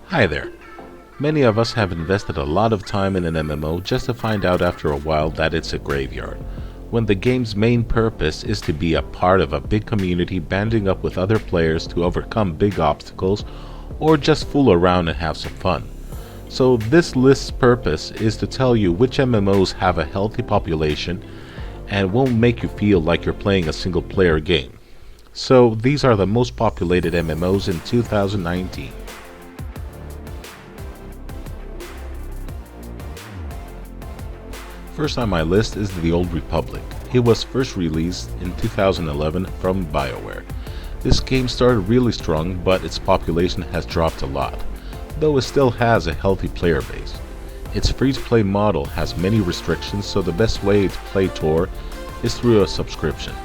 Hi there. Many of us have invested a lot of time in an MMO just to find out after a while that it's a graveyard, when the game's main purpose is to be a part of a big community banding up with other players to overcome big obstacles or just fool around and have some fun. So this list's purpose is to tell you which MMOs have a healthy population and won't make you feel like you're playing a single player game. So these are the most populated MMOs in 2019. First on my list is The Old Republic. It was first released in 2011 from BioWare. This game started really strong, but its population has dropped a lot, though it still has a healthy player base. Its free-to-play model has many restrictions, so the best way to play Tor is through a subscription.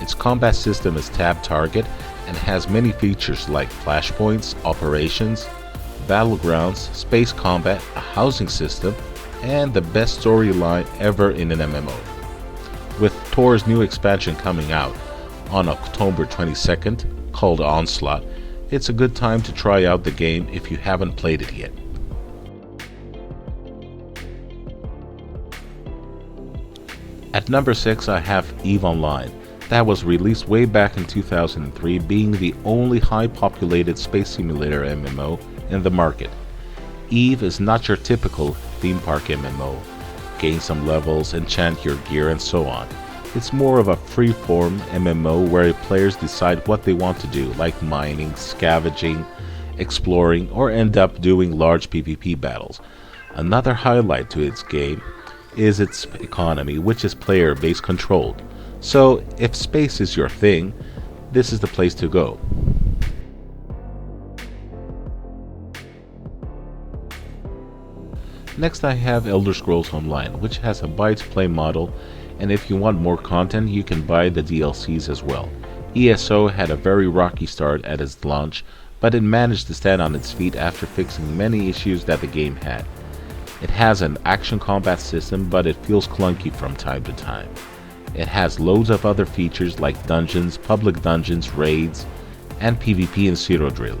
Its combat system is tab target and has many features like flashpoints, operations, battlegrounds, space combat, a housing system, and the best storyline ever in an MMO. With Tor's new expansion coming out on October 22nd, called Onslaught, it's a good time to try out the game if you haven't played it yet. At number 6 I have EVE Online. That was released way back in 2003, being the only high populated space simulator MMO in the market. EVE is not your typical theme park MMO. Gain some levels, enchant your gear, and so on. It's more of a free-form MMO where players decide what they want to do, like mining, scavenging, exploring, or end up doing large PvP battles. Another highlight to its game is its economy, which is player-base controlled. So if space is your thing, this is the place to go. Next I have Elder Scrolls Online, which has a buy-to-play model, and if you want more content you can buy the DLCs as well. ESO had a very rocky start at its launch, but it managed to stand on its feet after fixing many issues that the game had. It has an action combat system, but it feels clunky from time to time. It has loads of other features like dungeons, public dungeons, raids, and PvP and Zero Drill.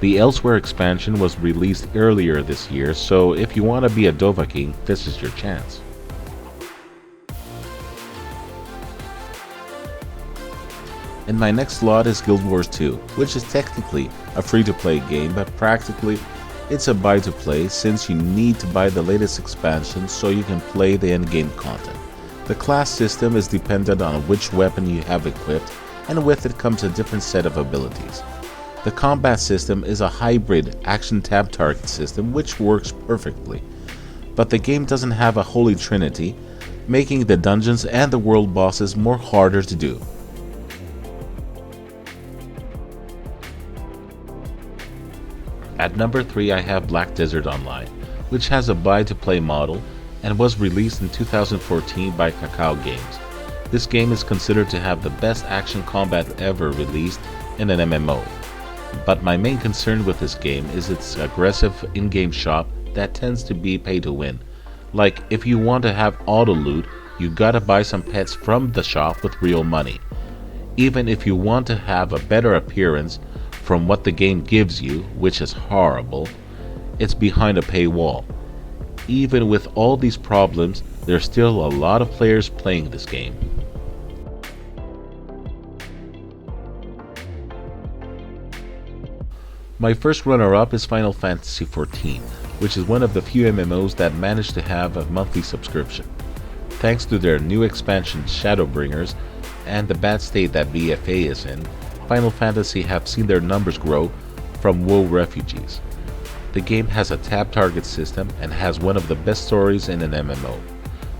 The Elsewhere expansion was released earlier this year, so if you want to be a Dovahkiin, this is your chance. And my next slot is Guild Wars 2, which is technically a free-to-play game, but practically it's a buy-to-play since you need to buy the latest expansion so you can play the endgame content. The class system is dependent on which weapon you have equipped, and with it comes a different set of abilities. The combat system is a hybrid action tab target system which works perfectly, but the game doesn't have a holy trinity, making the dungeons and the world bosses more harder to do. At number 3 I have Black Desert Online, which has a buy-to-play model and was released in 2014 by Kakao Games. This game is considered to have the best action combat ever released in an MMO. But my main concern with this game is its aggressive in-game shop that tends to be pay to win. Like, if you want to have auto loot, you gotta buy some pets from the shop with real money. Even if you want to have a better appearance from what the game gives you, which is horrible, it's behind a paywall. Even with all these problems, there's still a lot of players playing this game. My first runner-up is Final Fantasy XIV, which is one of the few MMOs that managed to have a monthly subscription. Thanks to their new expansion Shadowbringers and the bad state that BFA is in, Final Fantasy have seen their numbers grow from WoW refugees. The game has a tab target system and has one of the best stories in an MMO.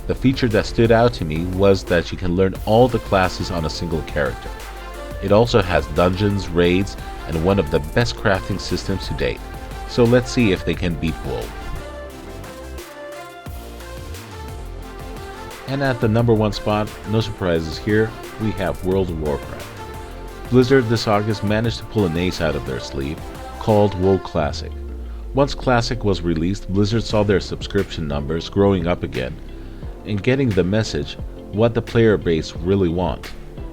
The feature that stood out to me was that you can learn all the classes on a single character. It also has dungeons, raids, and one of the best crafting systems to date. So let's see if they can beat WoW. And at the number 1 spot, no surprises here, we have World of Warcraft. Blizzard this August managed to pull an ace out of their sleeve, called WoW Classic. Once Classic was released, Blizzard saw their subscription numbers growing up again, and getting the message what the player base really want.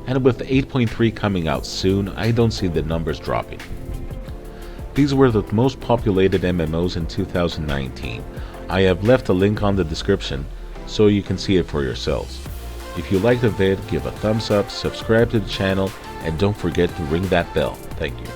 And with 8.3 coming out soon, I don't see the numbers dropping. These were the most populated MMOs in 2019. I have left a link on the description so you can see it for yourselves. If you liked the vid, give a thumbs up, subscribe to the channel, and don't forget to ring that bell. Thank you.